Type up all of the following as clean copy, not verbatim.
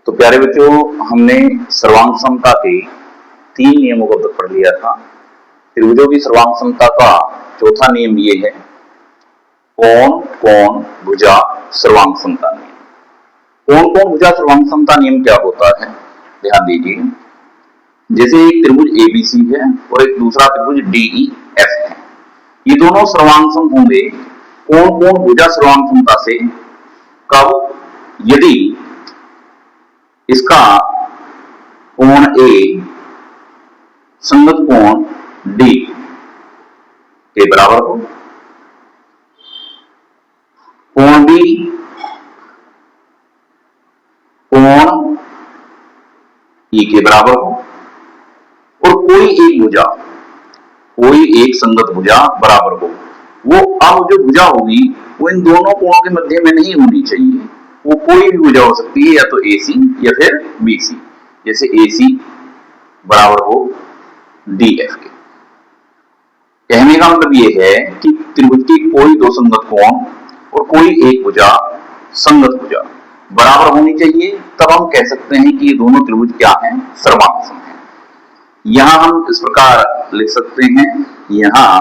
तो प्यारे बच्चों, हमने सर्वांग समता के 3 नियमों को पढ़ लिया था। त्रिभुजों की सर्वांग समता का चौथा नियम ये है, कोण कोण भुजा सर्वांग समता नियम। कोण कोण भुजा सर्वांग समता नियम क्या होता है, ध्यान दीजिए। जैसे एक त्रिभुज एबीसी है और एक दूसरा त्रिभुज डीईएफ है, ये दोनों सर्वांग सम होंगे कोण कोण भुजा सर्वांग समता से कब? यदि इसका कोण ए संगत कोण डी के बराबर हो, कोण बी कोण ई के बराबर हो और कोई एक संगत भुजा बराबर हो। वो अब जो भुजा होगी वो इन दोनों कोणों के मध्य में नहीं होनी चाहिए, वो कोई भी भुजा हो सकती है, या तो AC या फिर BC। जैसे AC बराबर हो DF के। कहने का मतलब ये है कि त्रिभुज की कोई दो संगत कोण और कोई एक भुजा संगत भुजा बराबर होनी चाहिए, तब हम कह सकते हैं कि ये दोनों त्रिभुज क्या हैं? सर्वांग सम हैं। यहां हम इस प्रकार लिख सकते हैं, यहां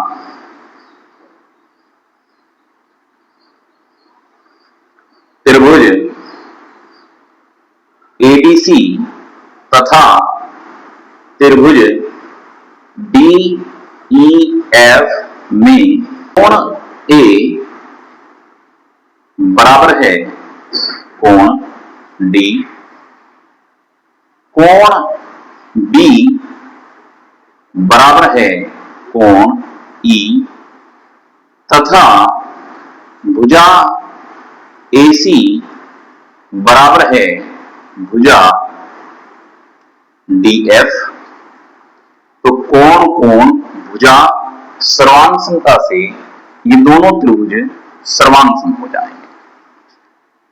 त्रिभुज ABC तथा त्रिभुज DEF में कोण A बराबर है कोण D, कोण B बराबर है कोण E तथा भुजा AC बराबर है भुजा DF। तो कोण कोण भुजा सर्वांग समता से ये दोनों त्रिभुज सर्वांग सम हो जाएंगे।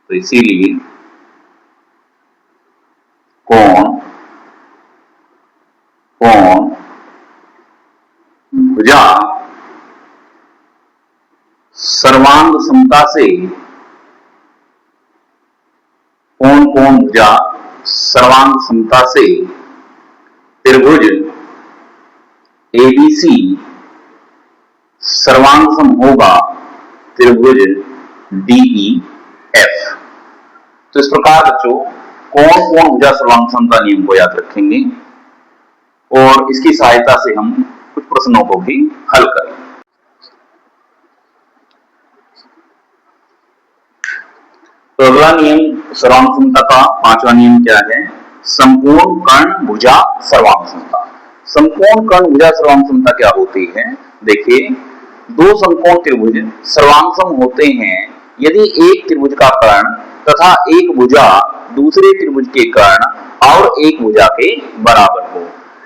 तो इसीलिए कोण कोण भुजा सर्वांग समता से कोण कोण भुजा सर्वांग समता से त्रिभुज ABC सर्वांग सम होगा त्रिभुज DEF। तो इस प्रकार बच्चों कोण कोण भुजा सर्वांग समता नियम को याद रखेंगे और इसकी सहायता से हम कुछ प्रश्नों को भी हल करेंगे। तो अगला नियम सर्वांग समता का 5वां नियम क्या है? संपूर्ण कर्ण भुजा सर्वांग समता। संपूर्ण कर्ण भुजा सर्वांग समता क्या होती है? देखिए, दो समकोण त्रिभुज सर्वांग सम होते हैं यदि एक त्रिभुज का कर्ण तथा एक भुजा दूसरे त्रिभुज के कर्ण और एक भुजा के बराबर हो।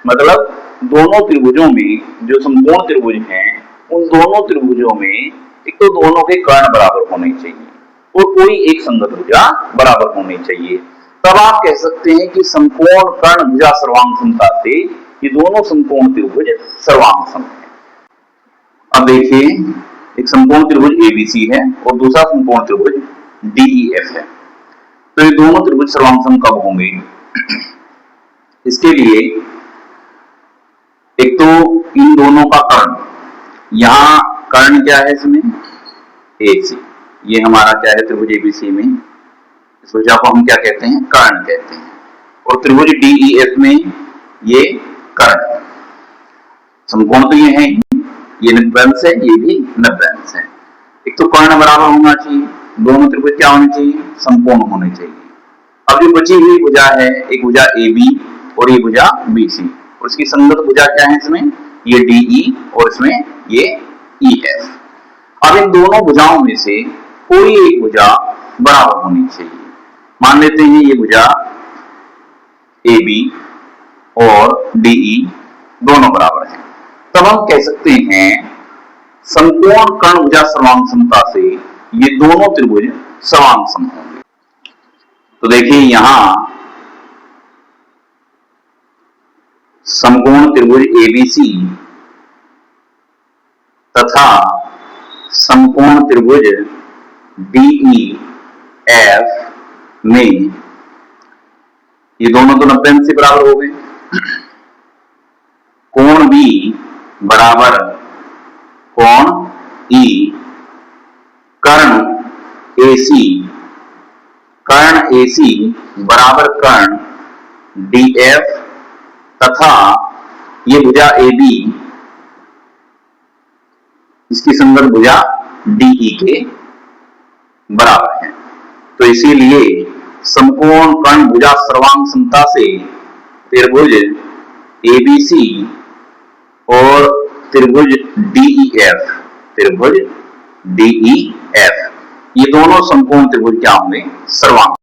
मतलब दोनों त्रिभुजों में जो समकोण त्रिभुज हैं, उन दोनों त्रिभुजों में एक तो दोनों के कर्ण बराबर होने चाहिए और कोई एक संगत भुजा बराबर होनी चाहिए। तब आप कह सकते हैं कि समकोण कर्ण भुजा सर्वांग समता से ये दोनों समकोण त्रिभुज सर्वांग सम है। अब देखिए, एक समकोण त्रिभुज ABC है और दूसरा समकोण त्रिभुज DEF है। तो ये दोनों त्रिभुज सर्वांग सम कब होंगे? इसके लिए एक तो इन दोनों का कर्ण, यहां कर्ण क्या है इसमें? AC। ये हमारा क्या है? त्रिभुज ABC में इस भुजा को हम क्या कहते हैं? कर्ण कहते हैं। और त्रिभुज DEF में ये कर्ण है। समकोण तो ये है, ये नभ्यंश है, ये भी नभ्यंश है। एक तो कर्ण बराबर होना चाहिए, दोनों त्रिभुज क्या होने चाहिए? समकोण होने चाहिए। अब जो बची हुई भुजा है, एक भुजा AB और ये भुजा BC, और इसकी संगत भुजा क्या है इसमें? ये DE और इसमें ये EF। अब इन दोनों भुजाओं में से कोई एक भुजा बराबर होनी चाहिए। मान लेते हैं ये भुजा AB और DE दोनों बराबर हैं, तब हम कह सकते हैं समकोण कर्ण भुजा सर्वांग समता से ये दोनों त्रिभुज सर्वांग सम होंगे। तो देखिए, यहां समकोण त्रिभुज ABC तथा समकोण त्रिभुज DEF में ये दोनों तो 90 अंश से बराबर हो गए। कोण बी बराबर कोण ई, कर्ण एसी, कर्ण एसी बराबर कर्ण डीएफ तथा ये भुजा ए बी इसकी संगत भुजा डीई के बराबर है। तो इसीलिए समकोण कर्ण भुजा सर्वांग समता से त्रिभुज एबीसी और त्रिभुज डीईएफ, त्रिभुज डीईएफ ये दोनों समकोण त्रिभुज क्या होंगे? सर्वांग।